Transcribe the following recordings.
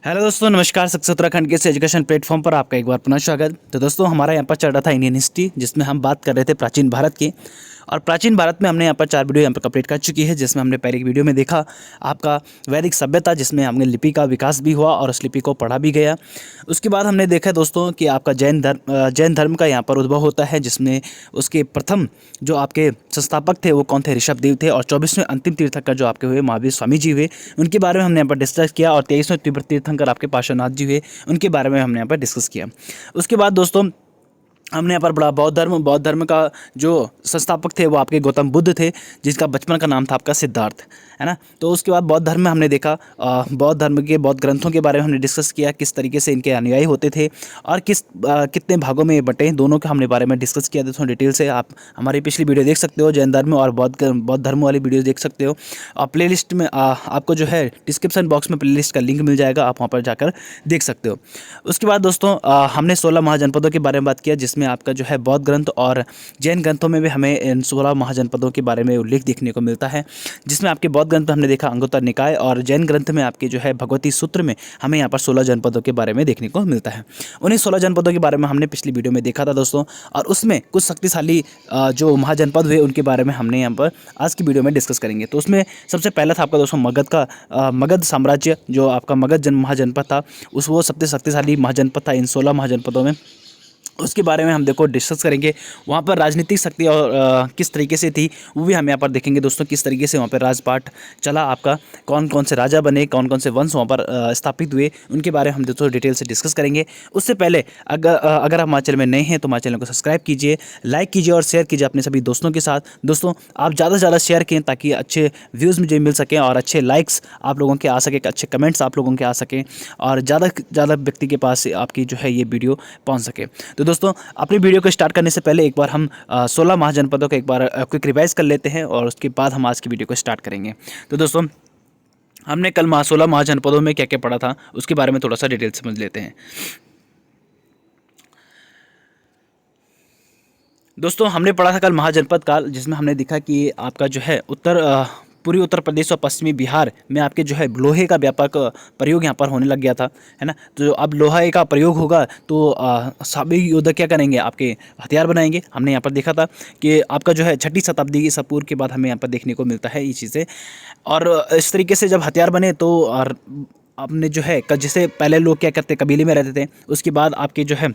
Hello दोस्तों, नमस्कार। Success Uttarakhand के इस एजुकेशन प्लेटफॉर्म पर आपका एक बार पुनः स्वागत। तो दोस्तों, हमारा यहाँ पर चल रहा था इंडियन हिस्ट्री, जिसमें हम बात कर रहे थे प्राचीन भारत की। और प्राचीन भारत में हमने यहाँ पर 4 वीडियो यहाँ पर कंप्लीट कर चुकी है, जिसमें हमने पहले की वीडियो में देखा आपका वैदिक सभ्यता, जिसमें हमने लिपि का विकास भी हुआ और उस लिपि को पढ़ा भी गया। उसके बाद हमने देखा दोस्तों कि आपका जैन धर्म का यहाँ पर उद्भव होता है, जिसमें उसके प्रथम जो आपके संस्थापक थे वो कौन थे? ऋषभदेव थे। और 24वें अंतिम तीर्थंकर जो आपके हुए महावीर स्वामी जी हुए, उनके बारे में हमने यहाँ पर डिस्कस किया। और 23वें तीर्थंकर आपके पार्श्वनाथ जी हुए, उनके बारे में हमने यहाँ पर डिस्कस किया। उसके बाद दोस्तों हमने यहाँ पर बड़ा बौद्ध धर्म का जो संस्थापक थे वो आपके गौतम बुद्ध थे, जिसका बचपन का नाम था आपका सिद्धार्थ, है ना। तो उसके बाद बौद्ध धर्म में हमने देखा बौद्ध धर्म के बौद्ध ग्रंथों के बारे में हमने डिस्कस किया, किस तरीके से इनके अनुयायी होते थे और कितने भागों में ये बटे, दोनों के हमने बारे में डिस्कस किया। दोस्तों डिटेल से आप हमारी पिछली वीडियो देख सकते हो, जैन धर्म और बौद्ध धर्म वाली वीडियो देख सकते हो। और प्ले लिस्ट में आपको जो है डिस्क्रिप्शन बॉक्स में प्ले लिस्ट का लिंक मिल जाएगा, आप वहाँ पर जाकर देख सकते हो। उसके बाद दोस्तों हमने 16 महाजनपदों के बारे में बात किया, जिसमें आपका जो है बौद्ध ग्रंथ और जैन ग्रंथों में भी हमें इन 16 महाजनपदों के बारे में उल्लेख देखने को मिलता है। जिसमें आपके बौद्ध ग्रंथ में हमने देखा अंगुत्तर निकाय, और जैन ग्रंथ में आपके जो है भगवती सूत्र में हमें यहाँ पर 16 जनपदों के बारे में देखने को मिलता है। उन्हीं 16 जनपदों के बारे में हमने पिछली वीडियो में देखा था दोस्तों, और उसमें कुछ शक्तिशाली जो महाजनपद हुए उनके बारे में हमने यहाँ पर आज की वीडियो में डिस्कस करेंगे। तो उसमें सबसे पहला था आपका दोस्तों मगध साम्राज्य, महाजनपद जो आपका महाजनपद था, वो सबसे शक्तिशाली महाजनपद था इन 16 महाजनपदों में। उसके बारे में हम देखो डिस्कस करेंगे। वहाँ पर राजनीतिक शक्ति और किस तरीके से थी वो भी हम यहाँ पर देखेंगे दोस्तों, किस तरीके से वहाँ पर राजपाट चला, आपका कौन कौन से राजा बने, कौन कौन से वंश वहाँ पर स्थापित हुए, उनके बारे में हम दोस्तों डिटेल से डिस्कस करेंगे। उससे पहले अगर आप हमारे चैनल में नए हैं तो हमारे चैनल को सब्सक्राइब कीजिए, लाइक कीजिए और शेयर कीजिए अपने सभी दोस्तों के साथ। दोस्तों आप ज़्यादा से ज़्यादा शेयर करें ताकि अच्छे व्यूज़ मुझे मिल सकें और अच्छे लाइक्स आप लोगों के आ सके, अच्छे कमेंट्स आप लोगों के आ सकें और ज़्यादा से ज़्यादा व्यक्ति के पास आपकी जो है ये वीडियो पहुँच सके। तो दोस्तों अपनी वीडियो को स्टार्ट करने से पहले एक बार हम 16 महाजनपदों का एक बार क्विक रिवाइज कर लेते हैं और उसके बाद हम आज की वीडियो को स्टार्ट करेंगे। तो दोस्तों हमने कल 16 महाजनपदों में क्या क्या पढ़ा था उसके बारे में थोड़ा सा डिटेल समझ लेते हैं। दोस्तों हमने पढ़ा था कल महाजनपद काल, जिसमें हमने देखा कि आपका जो है पूर्वी उत्तर प्रदेश और पश्चिमी बिहार में आपके जो है लोहे का व्यापक प्रयोग यहाँ पर होने लग गया था, है ना। तो अब लोहे का प्रयोग होगा तो सभी योद्धा क्या करेंगे? आपके हथियार बनाएंगे। हमने यहाँ पर देखा था कि आपका जो है 6ठी शताब्दी ईसा पूर्व के बाद हमें यहाँ पर देखने को मिलता है ये चीज़ें। और इस तरीके से जब हथियार बने तो और आपने जो है जैसे पहले लोग क्या करते, कबीले में रहते थे, उसके बाद आपके जो है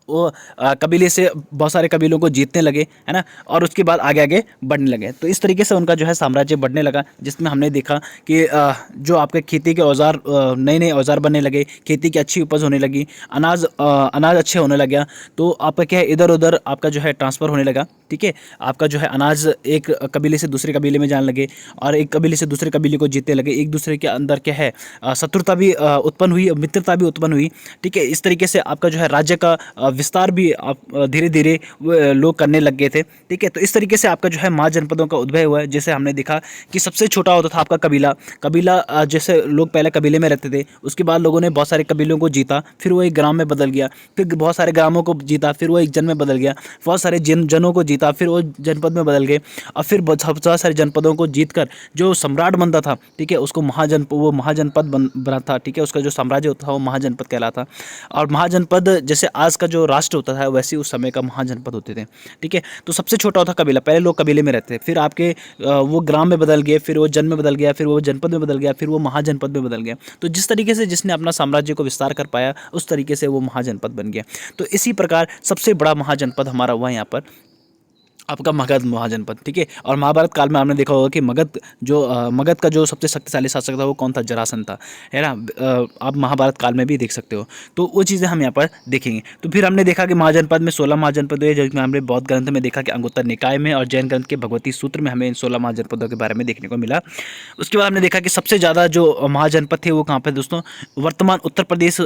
वो कबीले से बहुत सारे कबीलों को जीतने लगे, है ना, और उसके बाद आगे आगे बढ़ने लगे। तो इस तरीके से उनका जो है साम्राज्य बढ़ने लगा, जिसमें हमने देखा कि जो आपके खेती के औजार, नए नए औजार बनने लगे, खेती की अच्छी उपज होने लगी, अनाज अच्छे होने लग गया। तो आपका क्या है, इधर उधर आपका जो है ट्रांसफ़र होने लगा, ठीक है। आपका जो है अनाज एक कबीले से दूसरे कबीले में जाने लगे और एक कबीले से दूसरे कबीले को जीतने लगे। एक दूसरे के अंदर क्या है शत्रुता भी उत्पन्न हुई, मित्रता भी उत्पन्न हुई, ठीक है। इस तरीके से आपका जो है राज्य का विस्तार भी आप धीरे धीरे लोग करने लग गए थे, ठीक है। तो इस तरीके से आपका जो है महाजनपदों का उद्भव हुआ है। जैसे हमने देखा कि सबसे छोटा होता था आपका कबीला जैसे लोग पहले कबीले में रहते थे, उसके बाद लोगों ने बहुत सारे कबीलों को जीता, फिर वो एक ग्राम में बदल गया, फिर बहुत सारे ग्रामों को जीता, फिर वो एक जन में बदल गया, बहुत सारे जनों को जीता, फिर वो जनपद में बदल गए, और फिर बहुत सारे जनपदों को जीतकर जो सम्राट बनता था, ठीक है, उसको महाजनपद बना था, ठीक है। उसका जो साम्राज्य होता था वो महाजनपद कहलाता। और महाजनपद जैसे आज का जो राष्ट्र होता था वैसे उस समय का महाजनपद होते थे, ठीक है। तो सबसे छोटा होता कबीला, पहले लोग कबीले में रहते थे, फिर आपके वो ग्राम में बदल गए, फिर वो जन में बदल गया, फिर वो जनपद में बदल गया, फिर वो महाजनपद में बदल गया। तो जिस तरीके से जिसने अपना साम्राज्य को विस्तार कर पाया उस तरीके से वो महाजनपद बन गया। तो इसी प्रकार सबसे बड़ा महाजनपद हमारा हुआ यहाँ पर आपका मगध महाजनपद, ठीक है। और महाभारत काल में आपने देखा होगा कि मगध का जो सबसे शक्तिशाली शासक था वो कौन था? जरासंध था, है ना। आप महाभारत काल में भी देख सकते हो। तो वो चीज़ें हम यहाँ पर देखेंगे। तो फिर हमने देखा कि महाजनपद में 16 महाजनपद हुए, जिसमें हमने बौद्ध ग्रंथ में देखा कि अंगुत्तर निकाय में और जैन ग्रंथ के भगवती सूत्र में हमें इन 16 महाजनपदों के बारे में देखने को मिला। उसके बाद हमने देखा कि सबसे ज़्यादा जो महाजनपद थे वो कहाँ पर दोस्तों? वर्तमान उत्तर प्रदेश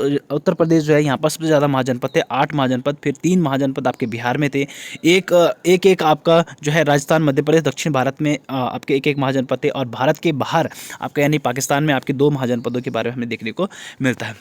जो है यहाँ पर सबसे ज़्यादा महाजनपद थे, 8 महाजनपद। फिर 3 महाजनपद आपके बिहार में थे, एक आपका जो है राजस्थान, मध्य प्रदेश, दक्षिण भारत में आपके एक महाजनपद थे, और भारत के बाहर आपका यानी पाकिस्तान में आपके 2 महाजनपदों के बारे में हमें देखने को मिलता है।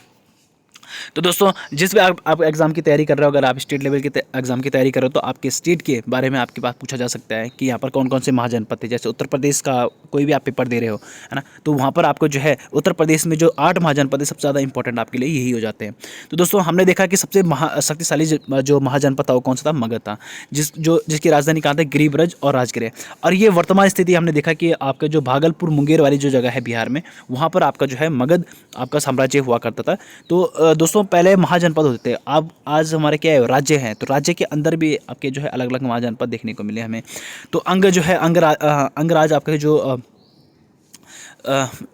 तो दोस्तों जिस भी आप एग्ज़ाम की तैयारी कर रहे हो, अगर आप स्टेट लेवल के एग्ज़ाम की तैयारी कर रहे हो तो आपके स्टेट के बारे में आपके पास पूछा जा सकता है कि यहाँ पर कौन कौन से महाजनपद थे। जैसे उत्तर प्रदेश का कोई भी आप पेपर दे रहे हो, है ना, तो वहाँ पर आपको जो है उत्तर प्रदेश में जो 8 महाजनपद है सबसे ज़्यादा इंपॉर्टेंट आपके लिए यही हो जाते हैं। तो दोस्तों हमने देखा कि सबसे शक्तिशाली जो महाजनपद था वो कौन सा था, मगध था, जिसकी राजधानी कहाँ थी, गिरिब्रज और राजगृह। और ये वर्तमान स्थिति हमने देखा कि आपका जो भागलपुर मुंगेर वाली जो जगह है बिहार में, वहाँ पर आपका जो है मगध आपका साम्राज्य हुआ करता था। तो दोस्तों पहले महाजनपद होते थे, अब आज हमारे क्या है, राज्य हैं। तो राज्य के अंदर भी आपके जो है अलग अलग महाजनपद देखने को मिले हमें। तो अंग जो है अंगराज आपके जो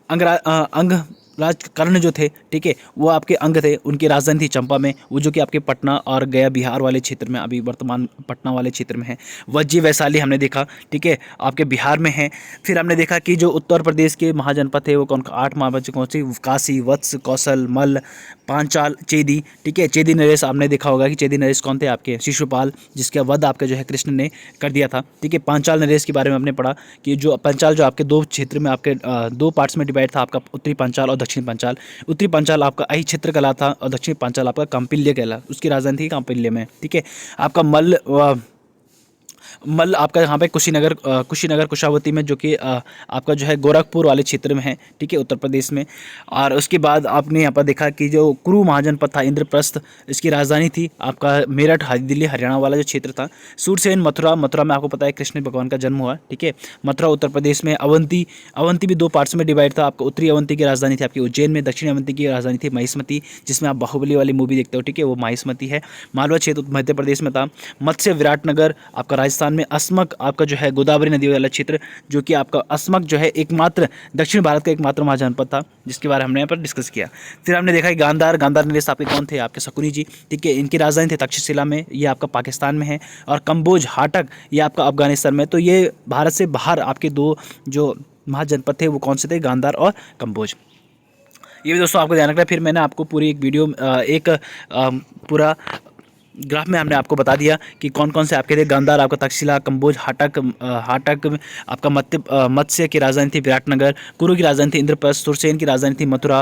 अंगराज कर्ण जो थे, ठीक है, वो आपके अंग थे, उनकी राजधानी थी चंपा में, वो जो कि आपके पटना और गया बिहार वाले क्षेत्र में, अभी वर्तमान पटना वाले क्षेत्र में है। वज्जी वैशाली हमने देखा, ठीक है, आपके बिहार में है। फिर हमने देखा कि जो उत्तर प्रदेश के महाजनपद थे वो 8 महाजनपद कौन सी, काशी, वत्स, कौशल, मल्ल, पांचाल, चेदी, ठीक है। चेदी नरेश आपने देखा होगा कि चेदी नरेश कौन थे, आपके शिशुपाल, जिसका वध आपके जो है कृष्ण ने कर दिया था, ठीक है। पांचाल नरेश के बारे में हमने पढ़ा कि जो पांचाल जो आपके 2 क्षेत्र में आपके 2 पार्ट्स में डिवाइड था, आपका उत्तरी पांचाल और दक्षिणी पांचाल। उत्तरी पांचाल आपका अहि क्षेत्र कहलाता था और दक्षिणी पांचाल आपका कौंपिल्य कहला, उसकी राजधानी थी कौंपिल्य में, ठीक है। आपका मल्ल आपका यहाँ पे कुशीनगर कुशावती में, जो कि आपका जो है गोरखपुर वाले क्षेत्र में है, ठीक है, उत्तर प्रदेश में। और उसके बाद आपने यहाँ पर देखा कि जो कुरु महाजनपद था, इंद्रप्रस्थ, इसकी राजधानी थी आपका मेरठ, दिल्ली हरियाणा वाला जो क्षेत्र था। सूरसेन मथुरा में आपको पता है कृष्ण भगवान का जन्म हुआ, ठीक है। मथुरा उत्तर प्रदेश में। अवंती भी 2 पार्ट्स में डिवाइड था, आपका उत्तरी अवंती की राजधानी थी आपकी उज्जैन में, दक्षिणी अवंती की राजधानी थी महिष्मती, जिसमें आप बाहुबली वाली मूवी देखते हो, ठीक है, वो महिष्मती है। मालवा क्षेत्र मध्य प्रदेश में था। मत्स्य विराटनगर आपका राजस्थान में। अस्मक आपका जो है गोदावरी नदी वाला क्षेत्र, जो कि आपका अस्मक जो है एकमात्र दक्षिण भारत का एकमात्र महाजनपद था, जिसके बारे में हमने यहाँ पर डिस्कस किया। फिर हमने देखा कि गांधार नरेश आपके कौन थे, आपके शकुनी जी, ठीक है, इनकी राजधानी थी तक्षशिला में, ये आपका पाकिस्तान में है। और कंबोज हाटक ये आपका अफगानिस्तान में। तो ये भारत से बाहर आपके 2 जो महाजनपद थे वो कौन से थे, गांधार और कंबोज। ये भी दोस्तों आपको ध्यान रखना है। फिर मैंने आपको पूरी एक वीडियो पूरा ग्राफ में हमने आपको बता दिया कि कौन कौन से आपके थे, गांधार आपका तक्षशिला, कंबोज हाटक आपका मत्स्य की राजधानी थी विराटनगर, कुरु की राजधानी थी इंद्रप्रस्थ, सुरसेन की राजधानी थी मथुरा,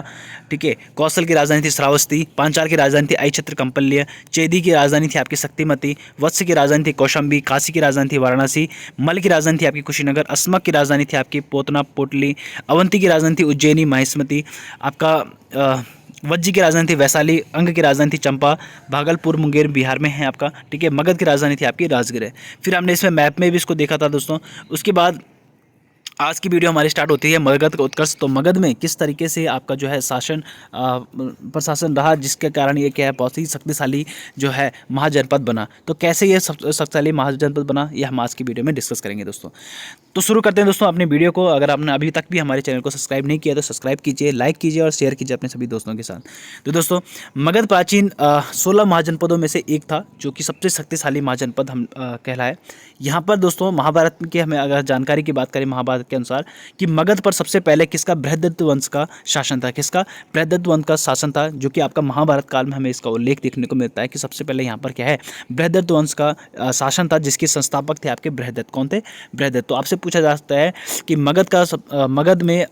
ठीक है, कौशल की राजधानी थी श्रावस्ती, पांचाल की राजधानी थी अहिक्षेत्र कंपल्य, चेदी की राजधानी थी आपकी शक्तिमती, वत्स की राजधानी थी कौशंबी, काशी की राजधानी थी वाराणसी, मल की राजधानी थी आपकी कुशीनगर, अस्मक की राजधानी थी आपकी पोतना पोटली, अवंती की राजधानी थी उज्जैनी महिष्मती, आपका वज्जी की राजधानी थी वैशाली, अंग की राजधानी थी चंपा, भागलपुर मुंगेर बिहार में है आपका, ठीक है। मगध की राजधानी थी आपकी राजगृह। फिर हमने इसमें मैप में भी इसको देखा था दोस्तों। उसके बाद आज की वीडियो हमारी स्टार्ट होती है मगध का उत्कर्ष। तो मगध में किस तरीके से आपका जो है प्रशासन रहा, जिसके कारण ये क्या है बहुत ही शक्तिशाली जो है महाजनपद बना। तो कैसे ये शक्तिशाली महाजनपद बना, ये हम आज की वीडियो में डिस्कस करेंगे दोस्तों। तो शुरू करते हैं दोस्तों अपनी वीडियो को। अगर आपने अभी तक भी हमारे चैनल को सब्सक्राइब नहीं किया तो सब्सक्राइब कीजिए, लाइक कीजिए और शेयर कीजिए अपने सभी दोस्तों के साथ। तो दोस्तों मगध प्राचीन 16 महाजनपदों में से एक था, जो कि सबसे शक्तिशाली महाजनपद हम कहलाए। यहाँ पर दोस्तों महाभारत की हमें अगर जानकारी की बात करें महाभारत के अनुसार, कि मगध पर सबसे पहले किसका, बृहदत्त वंश का शासन था। किसका, बृहदत्त वंश का शासन था, जो कि आपका महाभारत काल में हमें इसका उल्लेख देखने को मिलता है कि सबसे पहले यहाँ पर क्या है, बृहदत्त वंश का शासन था, जिसके संस्थापक थे आपके बृहदत्त। कौन थे, बृहदत्त। तो आपसे पूछा जा सकता है कि मगध में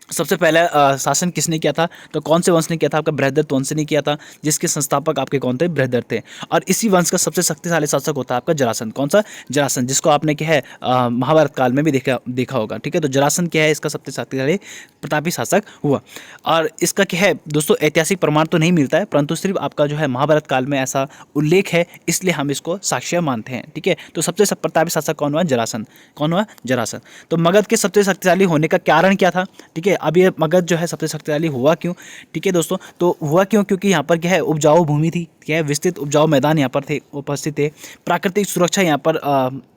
सबसे पहले शासन किसने किया था, तो कौन से वंश ने किया था, आपका बृहदत्त वंश ने किया था, जिसके संस्थापक आपके कौन थे, बृहदत्त थे। और इसी वंश का सबसे शक्तिशाली शासक होता है आपका जरासंध। कौन सा, जरासंध, जिसको आपने क्या है महाभारत काल में भी देखा होगा, ठीक है। तो जरासंध क्या है, इसका सबसे शक्तिशाली प्रतापी शासक हुआ। और इसका क्या है दोस्तों, ऐतिहासिक प्रमाण तो नहीं मिलता है, परंतु सिर्फ आपका जो है महाभारत काल में ऐसा उल्लेख है, इसलिए हम इसको साक्ष्य मानते हैं, ठीक है। तो सबसे प्रतापी शासक कौन हुआ, जरासंध। कौन हुआ, जरासंध। तो मगध के सबसे शक्तिशाली होने का कारण क्या था, ठीक है। अब ये मगध जो है सबसे शक्तिशाली हुआ क्यों, ठीक है दोस्तों। तो हुआ क्यों, क्योंकि यहाँ पर क्या है, उपजाऊ भूमि थी, क्या है, विस्तृत उपजाऊ मैदान यहाँ पर थे, उपस्थित थे। प्राकृतिक सुरक्षा यहाँ पर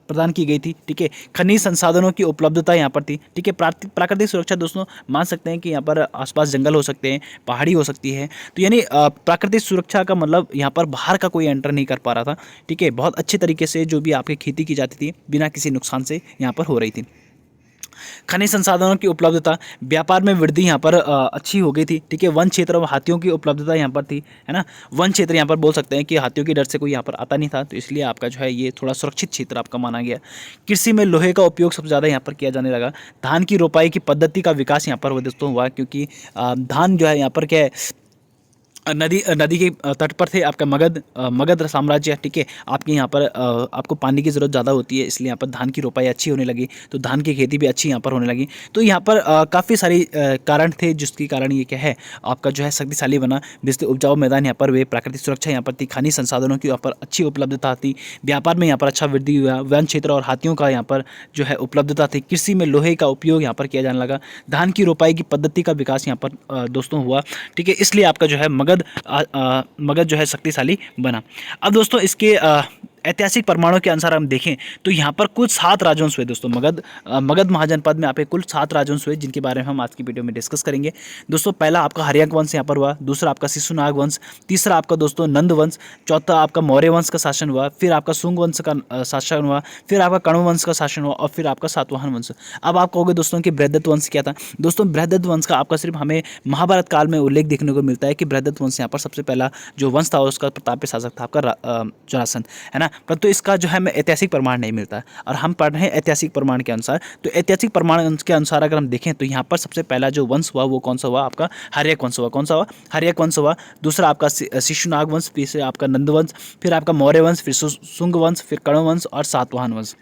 प्रदान की गई थी, ठीक है। खनिज संसाधनों की उपलब्धता यहाँ पर थी, ठीक है। प्राकृतिक सुरक्षा दोस्तों मान सकते हैं कि यहाँ पर आसपास जंगल हो सकते हैं, पहाड़ी हो सकती है। तो यानी प्राकृतिक सुरक्षा का मतलब यहाँ पर बाहर का कोई एंटर नहीं कर पा रहा था, ठीक है। बहुत अच्छे तरीके से जो भी आपकी खेती की जाती थी बिना किसी नुकसान से यहाँ पर हो रही थी। खनिज संसाधनों की उपलब्धता, व्यापार में वृद्धि यहाँ पर अच्छी हो गई थी, ठीक है। वन क्षेत्र और हाथियों की उपलब्धता यहाँ पर थी, है ना। वन क्षेत्र यहाँ पर बोल सकते हैं कि हाथियों की डर से कोई यहाँ पर आता नहीं था, तो इसलिए आपका जो है ये थोड़ा सुरक्षित क्षेत्र आपका माना गया। कृषि में लोहे का उपयोग सबसे ज़्यादा यहाँ पर किया जाने लगा। धान की रोपाई की पद्धति का विकास यहाँ पर दोस्तों हुआ, क्योंकि धान जो है यहाँ पर क्या है, नदी नदी के तट पर थे। आपका मगध साम्राज्य, ठीक है। आपके यहाँ पर आपको पानी की ज़रूरत ज़्यादा होती है, इसलिए यहाँ पर धान की रोपाई अच्छी होने लगी, तो धान की खेती भी अच्छी यहाँ पर होने लगी। तो यहाँ पर काफ़ी सारी कारण थे जिसके कारण ये क्या है आपका जो है शक्तिशाली बना। बिजली उपजाऊ मैदान यहाँ पर हुए, प्राकृतिक सुरक्षा यहाँ पर थी, खानी संसाधनों की यहाँ पर अच्छी उपलब्धता थी, व्यापार में यहाँ पर अच्छा वृद्धि हुआ, वन क्षेत्र और हाथियों का यहाँ पर जो है उपलब्धता थी, कृषि में लोहे का उपयोग यहाँ पर किया जाने लगा, धान की रोपाई की पद्धति का विकास यहाँ पर दोस्तों हुआ, ठीक है। इसलिए आपका जो है मगध जो है शक्तिशाली बना। अब दोस्तों इसके ऐतिहासिक प्रमाणों के अनुसार हम देखें तो यहाँ पर कुल 7 राजवंश हुए दोस्तों। मगध महाजनपद में आपके कुल 7 राजवंश हुए, जिनके बारे में हम आज की वीडियो में डिस्कस करेंगे दोस्तों। पहला आपका हर्यक वंश यहाँ पर हुआ, दूसरा आपका शिशुनाग वंश, तीसरा आपका दोस्तों नंद वंश, चौथा आपका मौर्य वंश का शासन हुआ, फिर आपका शुंग वंश का शासन हुआ, फिर आपका कण्व वंश का शासन हुआ, और फिर आपका सातवाहन वंश। अब आप कहोगे दोस्तों कि बृहदत्त वंश क्या था। दोस्तों बृहदत्त वंश का आपका सिर्फ हमें महाभारत काल में उल्लेख देखने को मिलता है कि बृहदत्त वंश यहाँ पर सबसे पहला जो वंश था उसका प्रतापी शासक था आपका जरासंध, है ना। परंतु इसका जो है हमें ऐतिहासिक प्रमाण नहीं मिलता, और हम पढ़ रहे हैं ऐतिहासिक प्रमाण के अनुसार। तो ऐतिहासिक प्रमाण के अनुसार अगर हम देखें तो यहाँ पर सबसे पहला जो वंश हुआ वो कौन सा हुआ, आपका हर्यक वंश हुआ। कौन सा हुआ, हर्यक वंश हुआ। दूसरा आपका शिशुनाग वंश, फिर आपका नंद वंश, फिर आपका मौर्य वंश, फिर शुंग वंश, फिर कण्व वंश और सातवाहन वंश।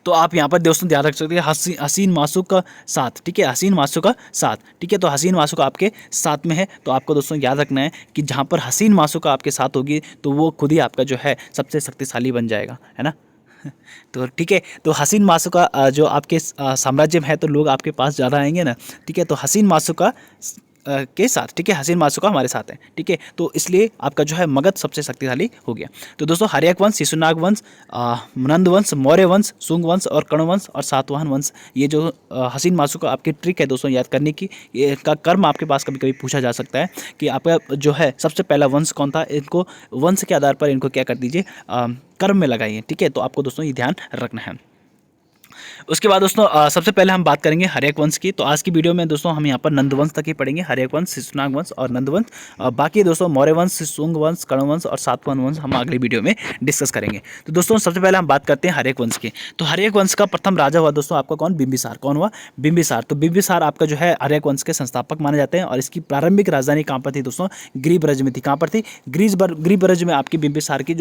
तो आप यहाँ पर दोस्तों ध्यान रख सकते हैं हसीन मासुक का 7, ठीक है, हसीन मासुक का 7, ठीक है। तो हसीन मासुक आपके 7 में है, तो आपको दोस्तों याद रखना है कि जहाँ पर हसीन मासुक आपके साथ होगी तो वो खुद ही आपका जो है सबसे शक्तिशाली बन जाएगा, है ना। तो ठीक है, तो हसीन मासुका जो आपके साम्राज्य में है तो लोग आपके पास ज़्यादा आएंगे ना, ठीक है। तो हसीन मासुका के साथ, ठीक है, हसीन मासुका हमारे साथ है, ठीक है। तो इसलिए आपका जो है मगध सबसे शक्तिशाली हो गया। तो दोस्तों हर्यक वंश, शिशुनाग वंश, नंद वंश, मौर्य वंश, शुंग वंश और कण्व वंश और सातवाहन वंश, ये जो हसीन मासुका आपकी ट्रिक है दोस्तों याद करने की, ये का कर्म आपके पास कभी कभी पूछा जा सकता है कि आपका जो है सबसे पहला वंश कौन था। इनको वंश के आधार पर इनको क्या कर दीजिए, कर्म में लगाइए, ठीक है। तो आपको दोस्तों ये ध्यान रखना है। उसके बाद दोस्तों सबसे पहले हम बात करेंगे हर्यक वंश की। तो आज की वीडियो में दोस्तों हम यहाँ पर नंद वंश तक ही पढ़ेंगे, हर्यक वंश, शिशुनाग वंश और नंद वंश। बाकी दोस्तों मौर्य वंश, शुंग वंश, कण्व वंश और सातवाहन वंश हम अगली वीडियो में डिस्कस करेंगे। तो दोस्तों सबसे पहले हम बात करते हैं हर्यक वंश की। तो हर्यक वंश का प्रथम राजा हुआ दोस्तों आपका कौन, बिंबिसार। कौन हुआ, बिंबिसार। तो बिंबिसार आपका जो है हर्यक वंश के संस्थापक माने जाते हैं, और इसकी प्रारंभिक राजधानी कहाँ पर थी दोस्तों, गिरिब्रज में थी। कहाँ पर थी, गिरिब्रज में आपकी बिंबिसार की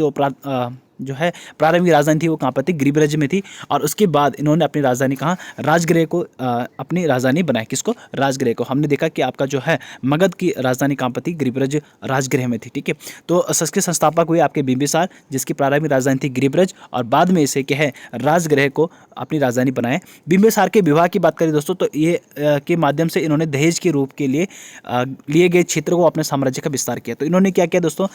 जो है प्रारंभिक राजधानी थी वो कहाँ पर थी, गिरिब्रज में थी। और उसके बाद इन्होंने अपनी राजधानी कहाँ, राजगृह को अपनी राजधानी बनाई। किसको, राजगृह को। हमने देखा कि आपका जो है मगध की राजधानी कहाँ पर थी, गिरिब्रज राजगृह में थी, ठीक है। तो इसके संस्थापक हुए आपके बिंबिसार, जिसकी प्रारंभिक राजधानी थी गिरिब्रज, और बाद में इसे क्या है राजगृह को अपनी राजधानी बनाए। बिंबिसार के विवाह की बात करें दोस्तों तो ये के माध्यम से इन्होंने दहेज के रूप के लिए लिए गए क्षेत्र को अपने साम्राज्य का विस्तार किया। तो इन्होंने क्या किया दोस्तों,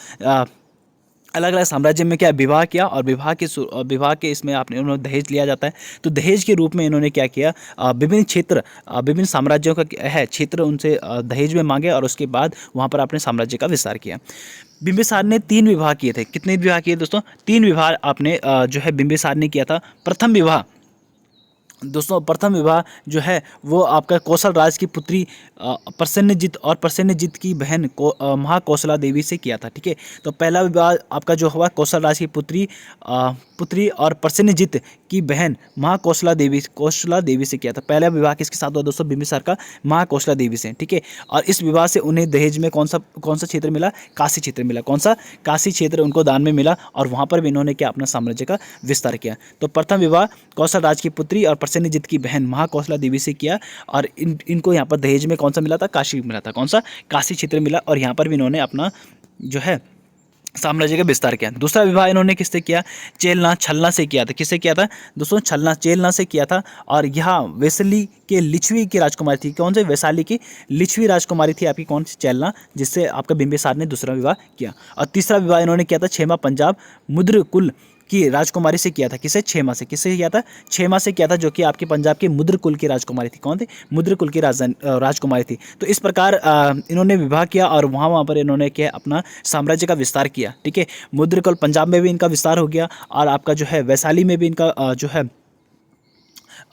अलग अलग साम्राज्य में क्या विवाह किया, और विवाह के इसमें आपने उन्होंने दहेज लिया जाता है। तो दहेज के रूप में इन्होंने क्या किया, विभिन्न साम्राज्यों का है क्षेत्र उनसे दहेज में मांगे, और उसके बाद वहाँ पर अपने साम्राज्य का विस्तार किया। बिंबिसार ने 3 विवाह किए थे। कितने विवाह किए दोस्तों, 3 विवाह आपने जो है बिंबिसार ने किया था। प्रथम विवाह दोस्तों, प्रथम विवाह जो है वो आपका कौशल राज की पुत्री प्रसेनजित और प्रसेनजित की बहन महाकौशला देवी से किया था, ठीक है। तो पहला विवाह आपका जो हुआ कौशल राज की पुत्री और प्रसेनजित की बहन महाकौशला देवी से किया था। पहला विवाह किसके साथ हुआ दोस्तों, बिंबिसार का महाकौशला देवी से, ठीक है। और इस विवाह से उन्हें दहेज में कौन सा क्षेत्र मिला, काशी क्षेत्र मिला। कौन सा, काशी क्षेत्र उनको दान में मिला, और वहाँ पर भी इन्होंने क्या अपना साम्राज्य का विस्तार किया। तो प्रथम विवाह कौशल राज की पुत्री और प्रसेनजित की बहन महाकौशला देवी से किया, और इनको यहाँ पर दहेज में कौन सा मिला था, काशी मिला था। कौन सा, काशी क्षेत्र मिला, और यहाँ पर भी इन्होंने अपना जो है साम्राज्य का विस्तार किया। दूसरा विवाह इन्होंने किससे किया, चेलना छलना से किया था। किससे किया था दोस्तों, चेलना से किया था। और यहाँ वैशाली के लिच्छवी की राजकुमारी थी। कौन से, वैशाली की लिच्छवी राजकुमारी थी आपकी कौन सी, चेलना, जिससे आपका बिंबिसार ने दूसरा विवाह किया। और तीसरा विवाह इन्होंने किया था छेमा पंजाब मुद्रकुल की राजकुमारी से किया था। किसे, छेमा से। किससे किया था, छेमा से किया था, जो कि आपके पंजाब के मुद्रकुल की राजकुमारी थी। कौन थी, मुद्रकुल की राजकुमारी थी। तो इस प्रकार इन्होंने विवाह किया, और वहाँ पर इन्होंने क्या अपना साम्राज्य का विस्तार किया, ठीक है। मुद्रकुल पंजाब में भी इनका विस्तार हो गया, और आपका जो है वैशाली में भी इनका जो है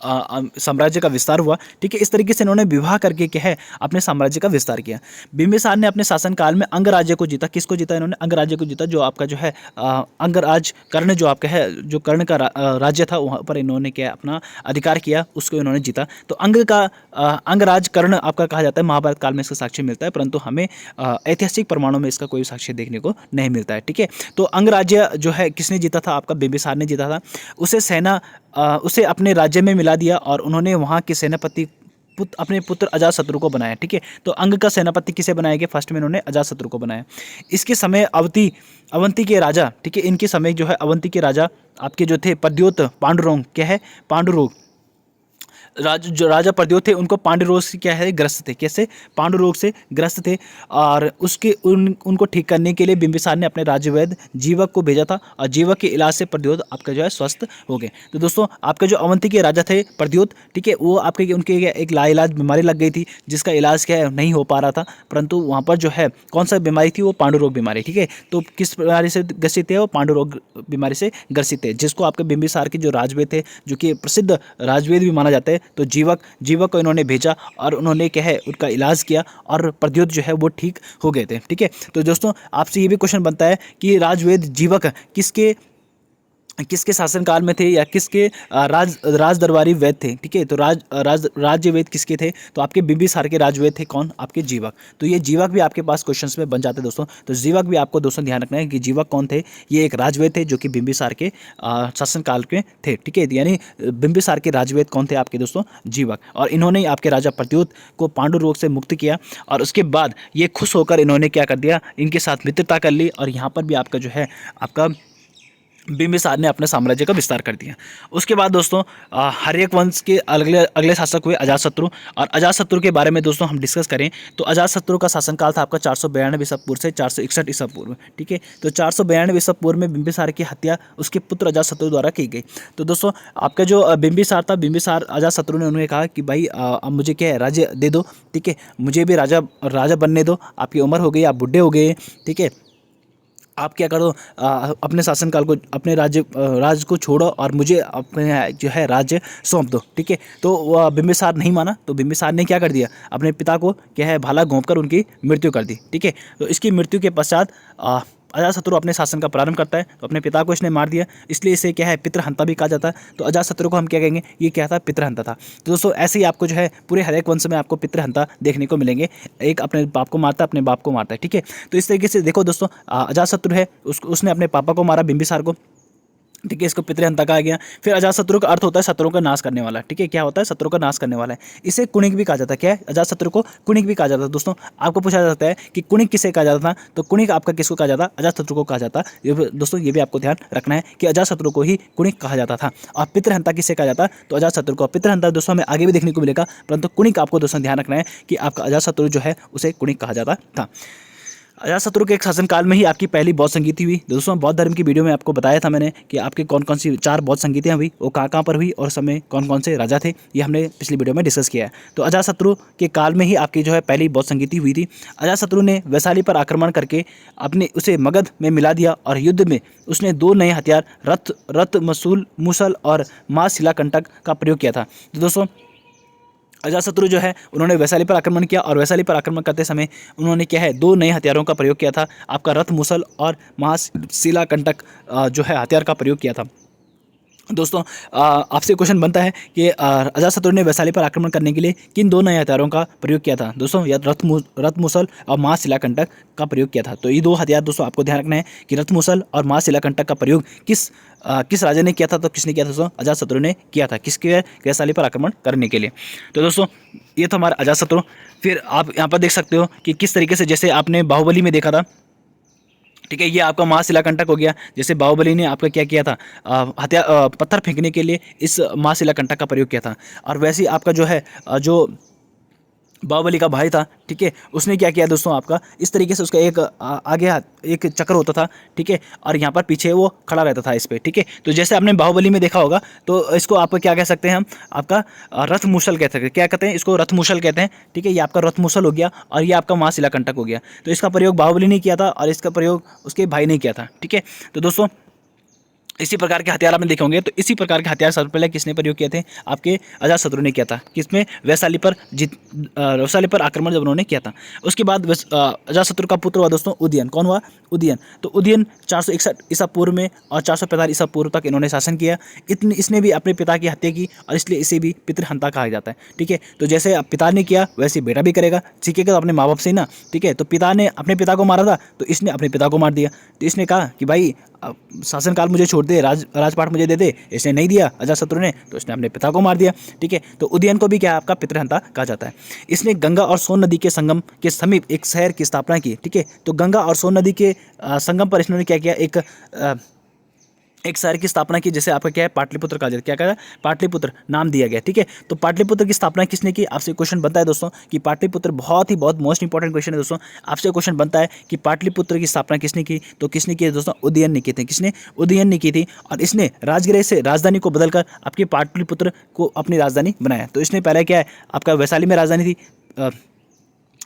साम्राज्य का विस्तार हुआ। ठीक है, इस तरीके से इन्होंने विवाह करके क्या है अपने साम्राज्य का विस्तार किया। बिंबिसार ने अपने शासनकाल में अंगराज्य को जीता। किसको जीता इन्होंने? अंगराज्य को जीता, जो आपका जो है अंगराज कर्ण जो आपका है, जो कर्ण का राज्य था, वहाँ पर इन्होंने क्या अपना अधिकार किया, उसको इन्होंने जीता। तो अंगराज कर्ण आपका कहा जाता है। महाभारत काल में इसका साक्ष्य मिलता है, परंतु हमें ऐतिहासिक प्रमाणों में इसका कोई साक्ष्य देखने को नहीं मिलता है। ठीक है, तो अंगराज्य जो है किसने जीता था? आपका बिंबिसार ने जीता था। उसे अपने राज्य में मिला दिया और उन्होंने वहाँ के सेनापति अपने पुत्र अजातशत्रु को बनाया। ठीक है, तो अंग का सेनापति किसे बनाया गया? फर्स्ट में इन्होंने अजातशत्रु को बनाया। इसके समय अवंती के राजा, ठीक है, इनके समय जो है अवंती के राजा आपके जो थे प्रद्योत पांडुरोग, क्या है पांडुरोग, जो राजा प्रद्योत थे उनको पांडु रोग से क्या है ग्रस्त थे। कैसे? पांडु रोग से ग्रस्त थे और उनको ठीक करने के लिए बिंबिसार ने अपने राज्य वैद्य जीवक को भेजा था और जीवक के इलाज से प्रद्योत आपका जो है स्वस्थ हो गए। तो दोस्तों आपके जो अवंती के राजा थे प्रद्योत, ठीक है, वो आपके उनके एक लाइलाज बीमारी लग गई थी, जिसका इलाज क्या है नहीं हो पा रहा था, परंतु वहाँ पर जो है कौन सा बीमारी थी? वो पांडु रोग बीमारी। ठीक है, तो किस बीमारी से ग्रसित थे? वो पांडु रोग बीमारी से ग्रसित थे, जिसको आपके बिंबिसार के जो राजवेद थे, जो कि प्रसिद्ध राजवेद भी माना जाता है, तो जीवक को इन्होंने भेजा और उन्होंने क्या है उनका इलाज किया और प्रद्योत जो है वो ठीक हो गए थे। ठीक है, तो दोस्तों आपसे ये भी क्वेश्चन बनता है कि राजवेद जीवक किसके शासनकाल में थे या किसके राज दरबारी वैद थे? ठीक है, तो राज्य वेद किसके थे? तो आपके बिंबिसार के राजवेद थे कौन? आपके जीवक। तो ये जीवक भी आपके पास क्वेश्चंस में बन जाते हैं दोस्तों। तो जीवक भी आपको दोस्तों ध्यान रखना है कि जीवक कौन थे? ये एक राजवेद थे जो कि बिंबिसार के शासनकाल के थे। ठीक है, यानी बिंबिसार के राजवेद कौन थे आपके दोस्तों? जीवक। और इन्होंने आपके राजा प्रद्योत को पांडु रोग से मुक्त किया और उसके बाद ये खुश होकर इन्होंने क्या कर दिया, इनके साथ मित्रता कर ली और यहाँ पर भी आपका जो है आपका बिंबिसार ने अपने साम्राज्य का विस्तार कर दिया। उसके बाद दोस्तों हर्यक वंश के अगले शासक हुए अजातशत्रु। और अजातशत्रु के बारे में दोस्तों हम डिस्कस करें तो अजातशत्रु का शासनकाल था आपका 492 ईसा पूर्व से 461 ईसा पूर्व। ठीक है, तो 492 ईसा पूर्व में बिंबिसार की हत्या उसके पुत्र अजातशत्रु द्वारा की गई। तो दोस्तों आपका जो बिंबिसार था, बिंबिसार अजातशत्रु ने उन्होंने कहा कि भाई अब मुझे क्या है राज्य दे दो। ठीक है, मुझे भी राजा बनने दो, आपकी उम्र हो गई, आप बुढ़े हो गए। ठीक है, आप क्या करो अपने शासनकाल को, अपने राज्य को छोड़ो और मुझे अपने जो है राज्य सौंप दो। ठीक है, तो बिंबिसार नहीं माना, तो बिंबिसार ने क्या कर दिया, अपने पिता को क्या है भाला घोंपकर उनकी मृत्यु कर दी। ठीक है, तो इसकी मृत्यु के पश्चात अजातशत्रु अपने शासन का प्रारंभ करता है। तो अपने पिता को इसने मार दिया, इसलिए इसे क्या है पितृहंता भी कहा जाता है। तो अजातशत्रु को हम क्या कहेंगे, ये क्या था, पितृहंता था। तो दोस्तों ऐसे ही आपको जो है पूरे हर्यक वंश में आपको पितृहंता देखने को मिलेंगे। एक अपने बाप को मारता है, अपने बाप को मारता है। ठीक है, तो इस तरीके से देखो दोस्तों अजातशत्रु है उसने अपने पापा को मारा, बिंबिसार को। ठीक है, इसको पितृहंता कहा गया। फिर अजातशत्रु का अर्थ होता है शत्रुओं का नाश करने वाला। ठीक है, क्या होता है, शत्रुओं का नाश करने वाला है। इसे कुणिक भी कहा जाता है। क्या है, अजातशत्रु को कुणिक भी कहा जाता है। दोस्तों आपको पूछा जाता है कि कुणिक किसे कहा जाता था, तो कुणिक आपका किसको कहा जाता, अजातशत्रु को कहा जाता। दोस्तों ये भी आपको ध्यान रखना है कि अजातशत्रु को ही कुणिक कहा जाता था। और पितृहंता किसे कहा जाता, तो अजातशत्रु को। पितृहंता दोस्तों हमें आगे भी देखने को मिलेगा, परंतु कुणिक आपको दोस्तों ध्यान रखना है कि आपका अजातशत्रु जो है उसे कुणिक कहा जाता था। अजातशत्रु के एक शासनकाल में ही आपकी पहली बौद्ध संगीति हुई। दोस्तों बौद्ध धर्म की वीडियो में आपको बताया था मैंने कि आपके कौन कौन सी 4 बौद्ध संगीतियाँ हुई, वो कहाँ पर हुई और समय कौन कौन से राजा थे, ये हमने पिछली वीडियो में डिस्कस किया है। तो अजातशत्रु के काल में ही आपकी जो है पहली बौद्ध संगीति हुई थी। अजातशत्रु ने वैशाली पर आक्रमण करके उसे मगध में मिला दिया और युद्ध में उसने 2 नए हथियार रथ मूसल और मां शिलाकंटक का प्रयोग किया था। तो दोस्तों अजातशत्रु जो है उन्होंने वैशाली पर आक्रमण किया और वैशाली पर आक्रमण करते समय उन्होंने क्या है 2 नए हथियारों का प्रयोग किया था। आपका रथ मूसल और महाशिलाकंटक जो है हथियार का प्रयोग किया था। दोस्तों आपसे क्वेश्चन बनता है कि अजातशत्रु ने वैशाली पर आक्रमण करने के लिए किन 2 नए हथियारों का प्रयोग किया था? दोस्तों या रथ मूसल और महाशिलाकंटक का प्रयोग किया था। तो ये 2 हथियार दोस्तों आपको ध्यान रखना है कि रथ मूसल और महाशिलाकंटक का प्रयोग किस राजा ने किया था, तो किसने किया था दोस्तों? अजातशत्रु ने किया था। किसके वैशाली पर आक्रमण करने के लिए। तो दोस्तों ये था हमारा अजातशत्रु। फिर आप यहाँ पर देख सकते हो कि किस तरीके से, जैसे आपने बाहुबली में देखा था। ठीक है, ये आपका महाशिलाकंटक हो गया। जैसे बाहुबली ने आपका क्या किया था, पत्थर फेंकने के लिए इस महाशिलाकंटक का प्रयोग किया था। और वैसे ही आपका जो है जो बाहुबली का भाई था, ठीक है, उसने क्या किया दोस्तों, आपका इस तरीके से उसका एक आगे एक चक्र होता था। ठीक है, और यहाँ पर पीछे वो खड़ा रहता था इस पर। ठीक है, तो जैसे आपने बाहुबली में देखा होगा, तो इसको आप क्या कह सकते हैं, हम आपका रथ मूसल कहते हैं। क्या कहते हैं इसको, रथ मूसल कहते हैं। ठीक है, ये आपका रथ मूसल हो गया और ये आपका महाशिलाकंटक हो गया। तो इसका प्रयोग बाहुबली ने किया था और इसका प्रयोग उसके भाई ने किया था। ठीक है, तो दोस्तों इसी प्रकार के हथियार आपने देखे होंगे। तो इसी प्रकार के हथियार सबसे पहले किसने प्रयोग किए थे? आपके अजातशत्रु ने किया था। किसमें? वैशाली पर वैशाली पर आक्रमण जब उन्होंने किया था। उसके बाद अजातशत्रु का पुत्र हुआ दोस्तों उदयन। कौन हुआ? उदयन। तो उदयन 461 ईसा पूर्व में और 445 ईसा पूर्व तक इन्होंने शासन किया। इसने भी अपने पिता की हत्या की और इसलिए इसे भी पितृहंता कहा जाता है। ठीक है, तो जैसे अब पिता ने किया वैसे बेटा भी करेगा, सीखेगा तो अपने माँ बाप से ही ना। ठीक है, तो पिता ने अपने पिता को मारा था तो इसने अपने पिता को मार दिया। तो इसने कहा कि भाई शासनकाल मुझे छोड़ दे, राजपाट मुझे दे दे। इसने नहीं दिया अजातशत्रु ने, तो इसने अपने पिता को मार दिया। ठीक है, तो उदयन को भी क्या है? आपका पितृहंता कहा जाता है। इसने गंगा और सोन नदी के संगम के समीप एक शहर की स्थापना की। ठीक है, तो गंगा और सोन नदी के संगम पर इसने क्या किया? एक शहर की स्थापना की, जैसे आपका क्या है? पाटलिपुत्र कहा जाता है। क्या कहा? पाटलिपुत्र नाम दिया गया। ठीक है, तो पाटलिपुत्र की स्थापना किसने की? आपसे क्वेश्चन बनता है दोस्तों कि पाटलिपुत्र बहुत मोस्ट इंपॉर्टेंट क्वेश्चन है दोस्तों। आपसे क्वेश्चन बनता है कि पाटलिपुत्र की स्थापना किसने की? तो किसने की है दोस्तों? उदयन ने की थी। किसने? उदयन ने की थी। और इसने राजगृह से राजधानी को बदलकर आपके पाटलिपुत्र को अपनी राजधानी बनाया। तो इसने पहले क्या है? आपका वैशाली में राजधानी थी।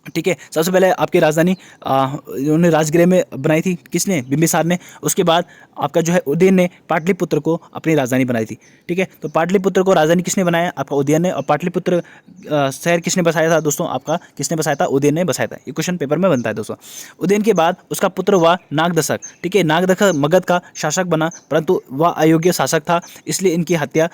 ठीक है, सबसे पहले आपकी राजधानी उन्होंने राजगृह में बनाई थी। किसने? बिंबिसार ने। उसके बाद आपका जो है उदयन ने पाटलिपुत्र को अपनी राजधानी बनाई थी। ठीक है, तो पाटलिपुत्र को राजधानी किसने बनाया? आपका उदयन ने। और पाटलिपुत्र शहर किसने बसाया था दोस्तों? आपका किसने बसाया था? उदयन ने बसाया था। ये क्वेश्चन पेपर में बनता है दोस्तों। उदयन के बाद उसका पुत्र हुआ नागदशक। ठीक है, नागदशक मगध का शासक बना, परंतु वह अयोग्य शासक था, इसलिए इनकी हत्या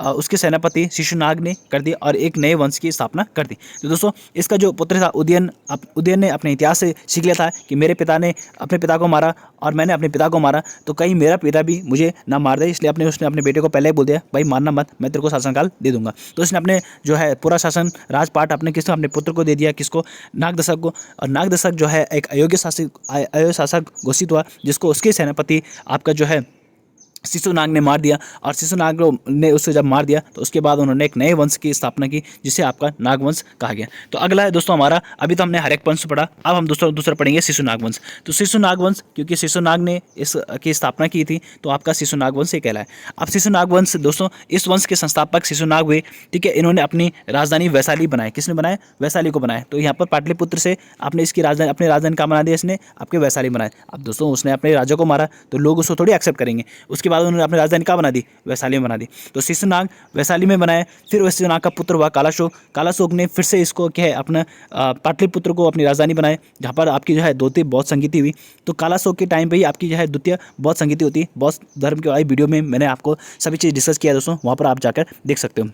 उसके सेनापति शिशुनाग ने कर दी और एक नए वंश की स्थापना कर दी। तो दोस्तों इसका जो पुत्र था उदयन ने अपने इतिहास से सीख लिया था कि मेरे पिता ने अपने पिता को मारा और मैंने अपने पिता को मारा, तो कहीं मेरा पिता भी मुझे ना मार दे, इसलिए उसने अपने बेटे को पहले ही बोल दिया भाई मारना मत, मैं तेरे को शासनकाल दे दूंगा। तो इसने अपने जो है पूरा शासन राजपाट अपने पुत्र को दे दिया। किसको? नागदशक को। और नागदशक जो है एक अयोग्य शासक घोषित हुआ, जिसको उसके सेनापति आपका जो है शिशुनाग ने मार दिया। और शिशुनाग ने उसे जब मार दिया तो उसके बाद उन्होंने एक नए वंश की स्थापना की, जिसे आपका नागवंश कहा गया। तो अगला है दोस्तों हमारा, अभी तो हमने हरेक वंश पढ़ा, अब हम दूसरा पढ़ेंगे शिशुनाग वंश। तो शिशुनाग वंश, क्योंकि शिशुनाग ने इसकी स्थापना की थी तो आपका शिशुनाग वंश ये कहलाए। अब शिशुनाग वंश दोस्तों, इस वंश के संस्थापक शिशुनाग हुए। ठीक है, इन्होंने अपनी राजधानी वैशाली बनाई। किसने बनाया? वैशाली को बनाया। तो यहाँ पर पाटलिपुत्र से आपने इसकी राजधानी, अपनी राजधानी का बना दिया इसने, आपके वैशाली बनाए। अब दोस्तों उसने अपने राजा को मारा तो लोग उसको थोड़ी एक्सेप्ट करेंगे। उसके बाद उन्होंने अपनी राजधानी कहाँ बना दी? वैशाली में बना दी। तो शिशुनाग वैशाली में बनाया। फिर शिशुनाग का पुत्र हुआ कालाशोक। कालाशोक ने फिर से इसको क्या है अपना पाटलिपुत्र को अपनी राजधानी बनाए, जहाँ पर आपकी जो है द्वितीय बौद्ध संगीति हुई। तो कालाशोक के टाइम पे ही आपकी जो है द्वितीय बौद्ध संगीति होती है। बौद्ध धर्म के वाली वीडियो में मैंने आपको सभी चीज़ डिस्कस किया दोस्तों, वहाँ पर आप जाकर देख सकते हो।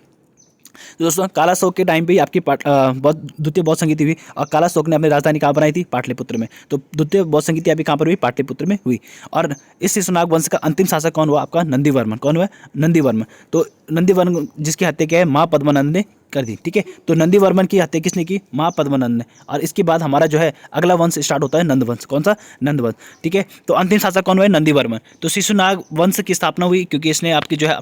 तो दोस्तों कालाशोक के टाइम पे ही आपकी द्वितीय बौद्ध संगीति हुई और कालाशोक ने अपनी राजधानी कहाँ बनाई थी? पाटलिपुत्र में। तो द्वितीय बौद्ध संगीति अभी कहाँ पर हुई? पाटलिपुत्र में हुई। और इस शिशुनाग वंश का अंतिम शासक कौन हुआ? आपका नंदीवर्मन। कौन हुआ? नंदीवर्मन। तो नंदीवर्मन जिसकी हत्या क्या है? माँ पद्मानंद ने कर दी। ठीक है, तो नंदीवर्मन की हत्या किसने की? माँ पद्मानंद ने। और इसके बाद हमारा जो है अगला वंश स्टार्ट होता है नंदवंश। कौन सा? नंदवंश। ठीक है, तो अंतिम शासक कौन हुआ? नंदीवर्मन। तो शिशुनाग वंश की स्थापना हुई क्योंकि इसने आपकी जो है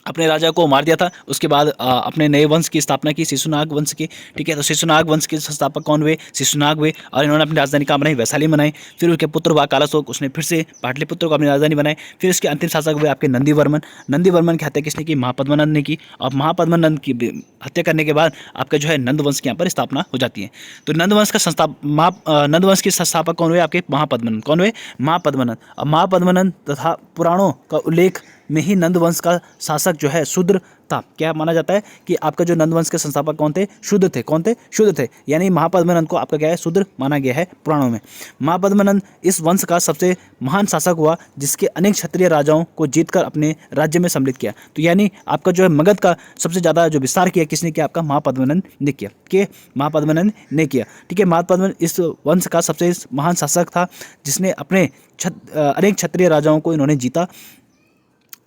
अपने राजा को मार दिया था। उसके बाद अपने नए वंश की स्थापना की, शिशुनाग वंश की। ठीक है, तो शिशुनाग वंश के संस्थापक कौन हुए? शिशुनाग हुए। और इन्होंने अपनी राजधानी कहाँ बनाई? वैशाली बनाई। फिर उसके पुत्र हुआ कालाशोक, उसने फिर से पाटलिपुत्र को अपनी राजधानी बनाई। फिर उसके अंतिम शासक हुए आपके नंदीवर्मन। नंदीवर्मन की हत्या किसने की? महापद्मानंद ने की। और महापद्मानंद की हत्या करने के बाद आपका जो है नंदवंश की यहाँ पर स्थापना हो जाती है। तो नंदवंश के संस्थापक कौन हुए? आपके महापद्मानंद। कौन हुए? महापद्मानंद। और महापद्मानंद तथा पुराणों का उल्लेख में ही नंदवंश का शासक जो है शूद्र था। क्या माना जाता है कि आपका जो नंदवंश के संस्थापक कौन थे? शुद्ध थे। कौन थे? शुद्ध थे। यानी महापद्मानंद को आपका क्या है? शूद्र माना गया है पुराणों में। महापद्मानंद इस वंश का सबसे महान शासक हुआ, जिसके अनेक क्षत्रिय राजाओं को जीतकर अपने राज्य में सम्मिलित किया। तो यानी आपका जो है मगध का सबसे ज़्यादा जो विस्तार किया किसने किया? आपका महापद्मानंद ने किया। महापद्मानंद ने किया। ठीक है, महापद्मानंद इस वंश का सबसे महान शासक था, जिसने अपने अनेक क्षत्रिय राजाओं को इन्होंने जीता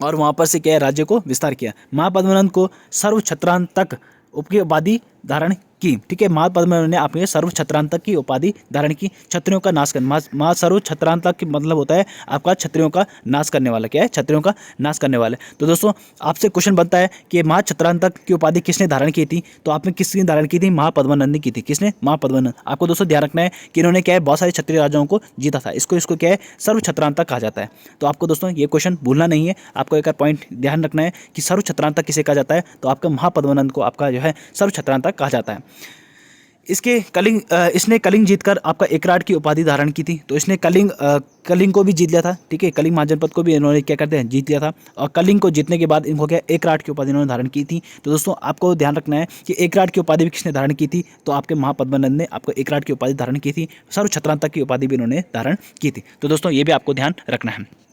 और वहाँ पर से क्या राज्य को विस्तार किया। महापद्मानंद को सर्वछत्रांतक उपाधि धारण की। ठीक है, महापद्मानंद ने अपने सर्वछत्रांतक की उपाधि धारण की। क्षत्रियों का नाश करना, सर्वछत्रांतक की मतलब होता है आपका क्षत्रियों का नाश करने वाला। क्या है? क्षत्रियों का नाश करने वाले। तो दोस्तों आपसे क्वेश्चन बनता है कि महाछत्रांतक की उपाधि किसने धारण की थी? तो आपने किसने धारण की थी? महापद्मानंद ने की थी। किसने? महापद्मानंद। आपको दोस्तों ध्यान रखना है कि इन्होंने क्या है बहुत सारे क्षत्रिय राजाओं को जीता था। इसको क्या है? सर्वछत्रांतक कहा जाता है। तो आपको दोस्तों ये क्वेश्चन भूलना नहीं है, आपको एक पॉइंट ध्यान रखना है कि सर्वछत्रांतक किसे कहा जाता है? तो आपका महापद्मानंद को आपका जो है सर्वछत्रांतक कहा जाता है। इसने कलिंग जीतकर आपका एकराट की उपाधि धारण की थी। तो इसने कलिंग को भी जीत लिया था, ठीक है, कलिंग महाजनपद को भी इन्होंने क्या करते हैं, जीत लिया था। और कलिंग को जीतने के बाद इनको क्या एकराट की उपाधि इन्होंने धारण की थी। तो दोस्तों आपको ध्यान रखना है कि एकराट की उपाधि भी किसने धारण की थी, तो आपके महापद्मानंद ने आपको एकराट की उपाधि धारण की थी। सर्वछत्रांतक की उपाधि भी इन्होंने धारण की थी। तो दोस्तों ये भी आपको ध्यान रखना है।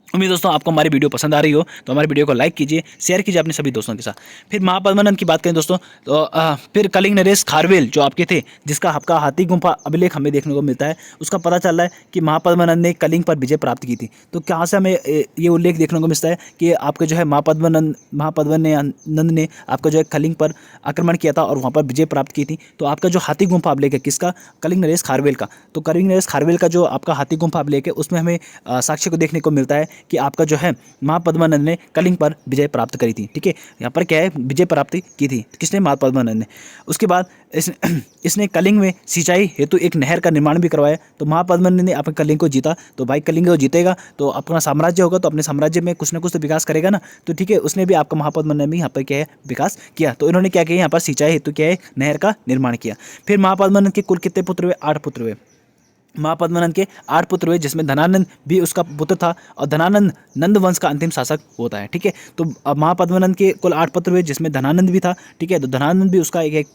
उम्मीद दोस्तों आपको हमारी वीडियो पसंद आ रही हो, तो हमारी वीडियो को लाइक कीजिए, शेयर कीजिए अपने सभी दोस्तों के साथ। फिर महापद्मानंद की बात करें दोस्तों, तो फिर कलिंग नरेश खारवेल जो आपके थे, जिसका आपका हाथी गुम्फा अभिलेख हमें देखने को मिलता है, उसका पता चल रहा है कि महापद्मानंद ने कलिंग पर विजय प्राप्त की थी। तो कहाँ से हमें ये उल्लेख देखने को मिलता है कि आपके जो है महापद्मानंद ने आपका जो है कलिंग पर आक्रमण किया था और वहाँ पर विजय प्राप्त की थी। तो आपका जो हाथी गुम्फा अभिलेख है किसका, कलिंग नरेश खारवेल का। तो कलिंग नरेश खारवेल का जो आपका हाथी गुम्फा अभिलेख है, उसमें हमें साक्ष्य को देखने को मिलता है कि आपका जो है महापद्मानंद ने कलिंग पर विजय प्राप्त करी थी। ठीक है, यहाँ पर क्या है, विजय प्राप्ति की थी किसने, महापद्मानंद ने। उसके बाद इसने कलिंग में सिंचाई हेतु एक नहर का निर्माण भी करवाया। तो महापद्मानंद ने अपने कलिंग को जीता। तो भाई कलिंग को जीतेगा तो अपना साम्राज्य होगा, तो अपने साम्राज्य में कुछ ना कुछ तो विकास करेगा ना। तो ठीक है, उसने भी आपका महापद्मानंद ने यहाँ पर क्या है, विकास किया। तो इन्होंने क्या किया, यहाँ पर सिंचाई हेतु क्या है, नहर का निर्माण किया। फिर महापद्मानंद के कुल कितने पुत्र हुए, 8 पुत्र हुए। महापद्मानंद के 8 पुत्र हुए, जिसमें धनानंद भी उसका पुत्र था, और धनानंद नंद वंश का अंतिम शासक होता है। ठीक है, तो महापद्मानंद के कुल 8 पुत्र हुए, जिसमें धनानंद भी था। ठीक है, तो धनानंद भी उसका एक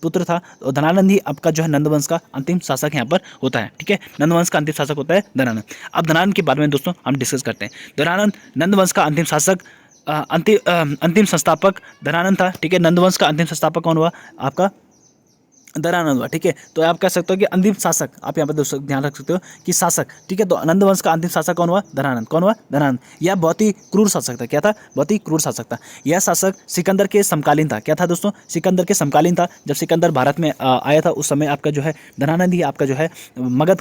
पुत्र था, और धनानंद ही आपका जो है नंद वंश का अंतिम शासक यहाँ पर होता है। ठीक है, नंद वंश का अंतिम शासक होता है धनानंद। अब धनानंद के बारे में दोस्तों हम डिस्कस करते हैं। धनानंद नंद वंश का अंतिम शासक, अंतिम संस्थापक धनानंद था। ठीक है, नंद वंश का अंतिम संस्थापक कौन हुआ, आपका धनानंद हुआ। ठीक है, तो आप कह सकते हो कि अंतिम शासक, आप यहाँ पर दोस्तों ध्यान रख सकते हो कि शासक। ठीक है, तो नंद वंश का अंतिम शासक कौन हुआ, धनानंद। कौन हुआ, धनानंद। यह बहुत ही क्रूर शासक था। क्या था, बहुत ही क्रूर शासक था। यह शासक सिकंदर के समकालीन था। क्या था दोस्तों, सिकंदर के समकालीन था। जब सिकंदर भारत में आया था, उस समय आपका जो है धनानंद ही आपका जो है मगध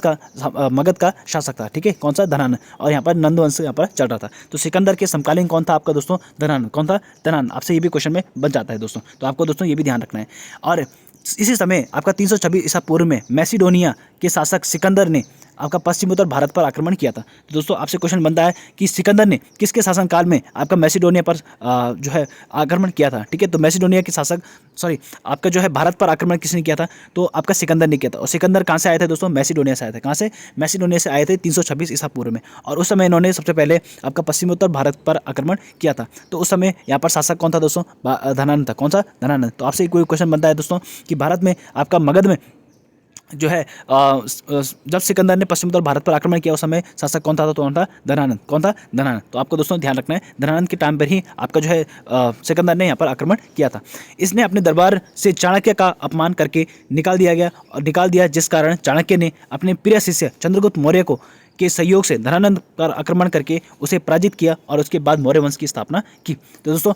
का शासक था। ठीक है, कौन सा, धनानंद। और यहाँ पर नंद वंश यहाँ पर चल रहा था। तो सिकंदर के समकालीन कौन था आपका दोस्तों, धनानंद। कौन था, धनानंद। आपसे ये भी क्वेश्चन में बन जाता है दोस्तों, तो आपको दोस्तों ये भी ध्यान रखना है। और इसी समय आपका 326 ईसा पूर्व में मैसिडोनिया के शासक सिकंदर ने आपका पश्चिमोत्तर भारत पर आक्रमण किया था। तो दोस्तों आपसे क्वेश्चन बनता है कि सिकंदर ने किसके शासनकाल में आपका मैसिडोनिया पर जो है आक्रमण किया था। ठीक है, तो मैसिडोनिया के शासक आपका जो है भारत पर आक्रमण किसने किया था, तो आपका सिकंदर ने किया था। और सिकंदर कहाँ से आए थे दोस्तों, मैसिडोनिया से आए थे। कहाँ से, मैसिडोनिया से आए थे 326 ईसा पूर्व में। और उस समय इन्होंने सबसे पहले आपका पश्चिमोत्तर भारत पर आक्रमण किया था। तो उस समय यहाँ पर शासक कौन था दोस्तों, धनानंद था। कौन सा, धनानंद। तो आपसे कोई क्वेश्चन बनता है दोस्तों कि भारत में आपका मगध में जो है जब सिकंदर ने पश्चिमोत्तर भारत पर आक्रमण किया, उस समय शासक कौन था, तो कौन था, धनानंद। कौन था, धनानंद। तो आपको दोस्तों ध्यान रखना है, धनानंद के टाइम पर ही आपका जो है सिकंदर ने यहाँ पर आक्रमण किया था। इसने अपने दरबार से चाणक्य का अपमान करके निकाल दिया, जिस कारण चाणक्य ने अपने प्रिय शिष्य चंद्रगुप्त मौर्य के सहयोग से धनानंद पर आक्रमण करके उसे पराजित किया, और उसके बाद मौर्य वंश की स्थापना की। तो दोस्तों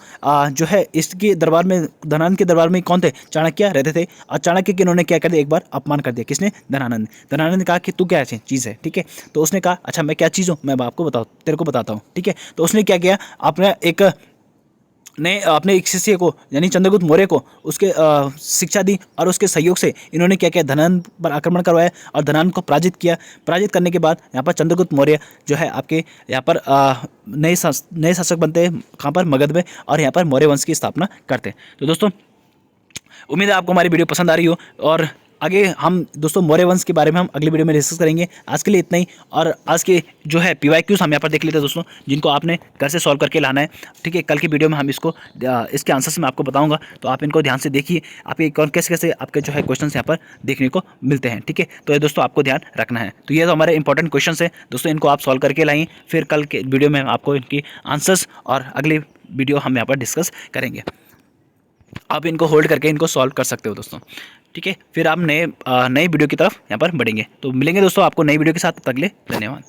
जो है इसके दरबार में, धनानंद के दरबार में कौन थे, चाणक्य रहते थे। और चाणक्य के इन्होंने क्या कर दिया, एक बार अपमान कर दिया। किसने, धनानंद। धनानंद ने कहा कि तू क्या चीज़ है। ठीक है, तो उसने कहा अच्छा मैं क्या चीज़ हूँ, मैं आपको तेरे को बताता हूँ। ठीक है, तो उसने क्या किया, अपने एक शिष्य को यानी चंद्रगुप्त मौर्य को उसके शिक्षा दी, और उसके सहयोग से इन्होंने क्या किया, धनानंद पर आक्रमण करवाया और धनानंद को पराजित किया। पराजित करने के बाद यहाँ पर चंद्रगुप्त मौर्य जो है आपके यहाँ पर नए शासक बनते हैं, कहाँ पर, मगध में, और यहाँ पर मौर्य वंश की स्थापना करते हैं। तो दोस्तों उम्मीद है आपको हमारी वीडियो पसंद आ रही हो, और आगे हम दोस्तों मौर्य वंश के बारे में हम अगली वीडियो में डिस्कस करेंगे। आज के लिए इतना ही, और आज के जो है PYQs हम यहाँ पर देख लेते हैं दोस्तों, जिनको आपने घर से सॉल्व करके लाना है। ठीक है, कल की वीडियो में हम इसके आंसर्स मैं आपको बताऊंगा, तो आप इनको ध्यान से देखिए, आपके कैसे आपके जो है क्वेश्चन यहाँ पर देखने को मिलते हैं। ठीक है, तो ये दोस्तों आपको ध्यान रखना है। तो ये तो हमारे इंपॉर्टेंट क्वेश्चन है दोस्तों, इनको आप सॉल्व करके लाइए, फिर कल के वीडियो में आपको इनकी आंसर्स और अगली वीडियो हम यहाँ पर डिस्कस करेंगे। आप इनको होल्ड करके इनको सॉल्व कर सकते हो दोस्तों। ठीक है, फिर आप नई वीडियो की तरफ यहाँ पर बढ़ेंगे। तो मिलेंगे दोस्तों आपको नई वीडियो के साथ, तब तक के लिए धन्यवाद।